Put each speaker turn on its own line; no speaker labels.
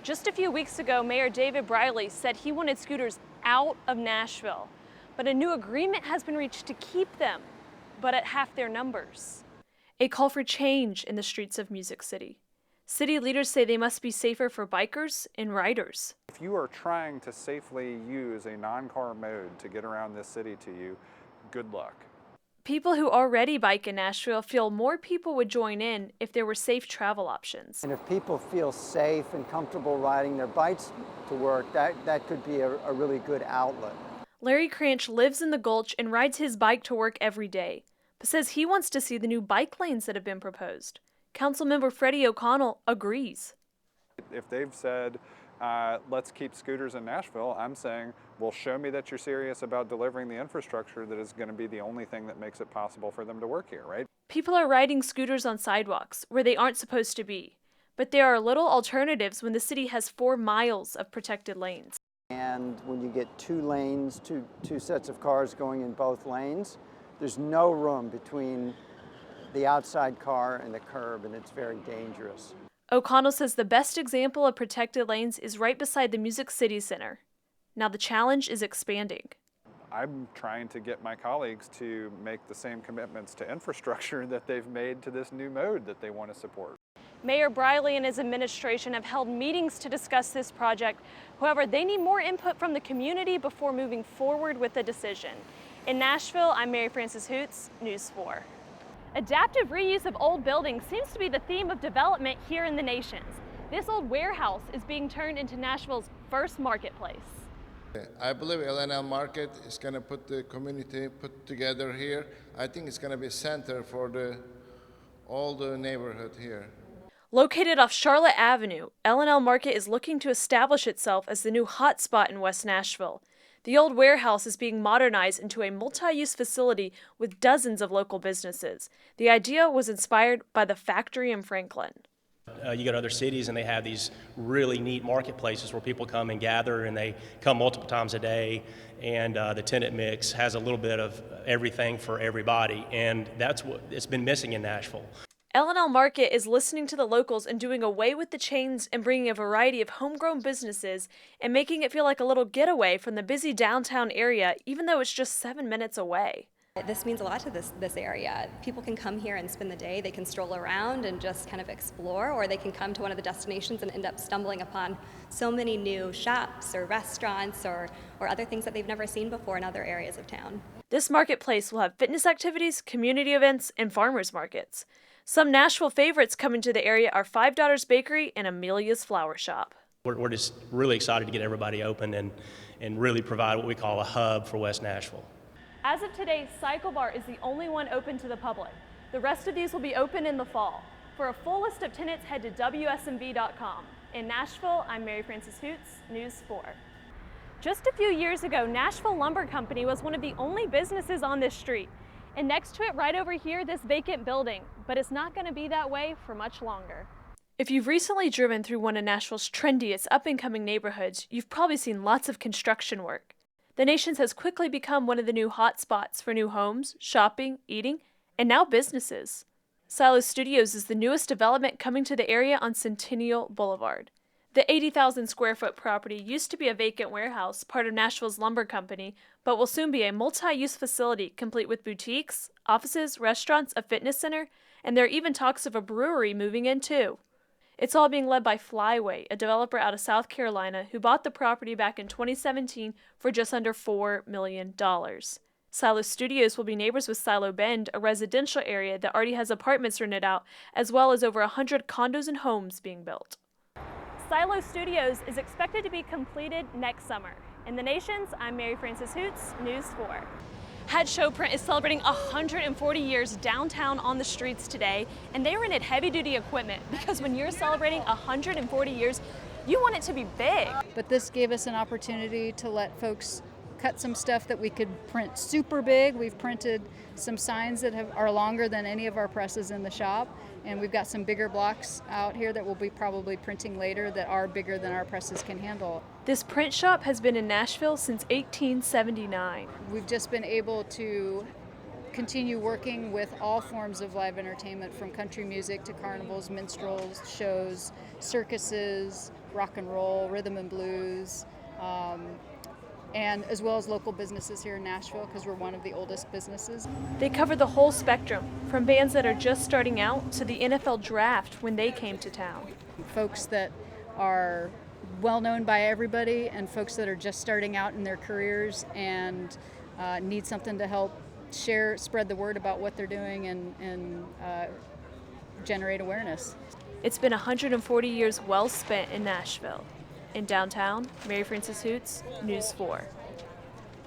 Just a few weeks ago, Mayor David Briley said he wanted scooters out of Nashville, but a new agreement has been reached to keep them, but at half their numbers. A call for change in the streets of Music City. City leaders say they must be safer for bikers and riders.
If you are trying to safely use a non-car mode to get around this city to you, good luck.
People who already bike in Nashville feel more people would join in if there were safe travel options.
And if people feel safe and comfortable riding their bikes to work, that could be a really good outlet.
Larry Cranch lives in the Gulch and rides his bike to work every day, but says he wants to see the new bike lanes that have been proposed. Councilmember Freddie O'Connell agrees.
If they've said, let's keep scooters in Nashville, I'm saying, well, show me that you're serious about delivering the infrastructure that is going to be the only thing that makes it possible for them to work here, right?
People are riding scooters on sidewalks where they aren't supposed to be, but there are little alternatives when the city has 4 miles of protected lanes.
And when you get 2 lanes, two sets of cars going in both lanes, there's no room between the outside car and the curb, and it's very dangerous.
O'Connell says the best example of protected lanes is right beside the Music City Center. Now the challenge is expanding.
I'm trying to get my colleagues to make the same commitments to infrastructure that they've made to this new mode that they want to support.
Mayor Briley and his administration have held meetings to discuss this project. However, they need more input from the community before moving forward with a decision. In Nashville, I'm Mary Frances Hoots, News 4. Adaptive reuse of old buildings seems to be the theme of development here in the Nations. This old warehouse is being turned into Nashville's first marketplace.
I believe L&L Market is going to put the community together here. I think it's going to be a center for all the neighborhood here.
Located off Charlotte Avenue, L&L Market is looking to establish itself as the new hotspot in West Nashville. The old warehouse is being modernized into a multi-use facility with dozens of local businesses. The idea was inspired by the factory in Franklin.
You go to other cities and they have these really neat marketplaces where people come and gather, and they come multiple times a day, and the tenant mix has a little bit of everything for everybody, and that's what it's been missing in Nashville.
L&L Market is listening to the locals and doing away with the chains and bringing a variety of homegrown businesses and making it feel like a little getaway from the busy downtown area, even though it's just 7 minutes away.
This means a lot to this area. People can come here and spend the day. They can stroll around and just kind of explore, or they can come to one of the destinations and end up stumbling upon so many new shops or restaurants or other things that they've never seen before in other areas of town.
This marketplace will have fitness activities, community events, and farmers markets. Some Nashville favorites coming to the area are Five Daughters Bakery and Amelia's Flower Shop.
We're just really excited to get everybody open and really provide what we call a hub for West Nashville.
As of today, Cycle Bar is the only one open to the public. The rest of these will be open in the fall. For a full list of tenants, head to WSMV.com. In Nashville, I'm Mary Frances Hoots, News 4. Just a few years ago, Nashville Lumber Company was one of the only businesses on this street. And next to it, right over here, this vacant building. But it's not going to be that way for much longer. If you've recently driven through one of Nashville's trendiest up-and-coming neighborhoods, you've probably seen lots of construction work. The Nations has quickly become one of the new hot spots for new homes, shopping, eating, and now businesses. Silo Studios is the newest development coming to the area on Centennial Boulevard. The 80,000 square foot property used to be a vacant warehouse, part of Nashville's lumber company, but will soon be a multi-use facility complete with boutiques, offices, restaurants, a fitness center, and there are even talks of a brewery moving in too. It's all being led by Flyway, a developer out of South Carolina who bought the property back in 2017 for just under $4 million. Silo Studios will be neighbors with Silo Bend, a residential area that already has apartments rented out, as well as over 100 condos and homes being built. Silo Studios is expected to be completed next summer. In the Nations, I'm Mary Frances Hoots, News 4. Head Showprint is celebrating 140 years downtown on the streets today, and they rented heavy-duty equipment because when you're celebrating 140 years, you want it to be big.
But this gave us an opportunity to let folks cut some stuff that we could print super big. We've printed some signs that are longer than any of our presses in the shop, and we've got some bigger blocks out here that we'll be probably printing later that are bigger than our presses can handle.
This print shop has been in Nashville since 1879.
We've just been able to continue working with all forms of live entertainment, from country music to carnivals, minstrels, shows, circuses, rock and roll, rhythm and blues, and as well as local businesses here in Nashville, because we're one of the oldest businesses.
They cover the whole spectrum, from bands that are just starting out to the NFL draft when they came to town.
Folks that are well known by everybody and folks that are just starting out in their careers and need something to help spread the word about what they're doing and generate awareness.
It's been 140 years well spent in Nashville. In downtown, Mary Frances Hoots, News 4.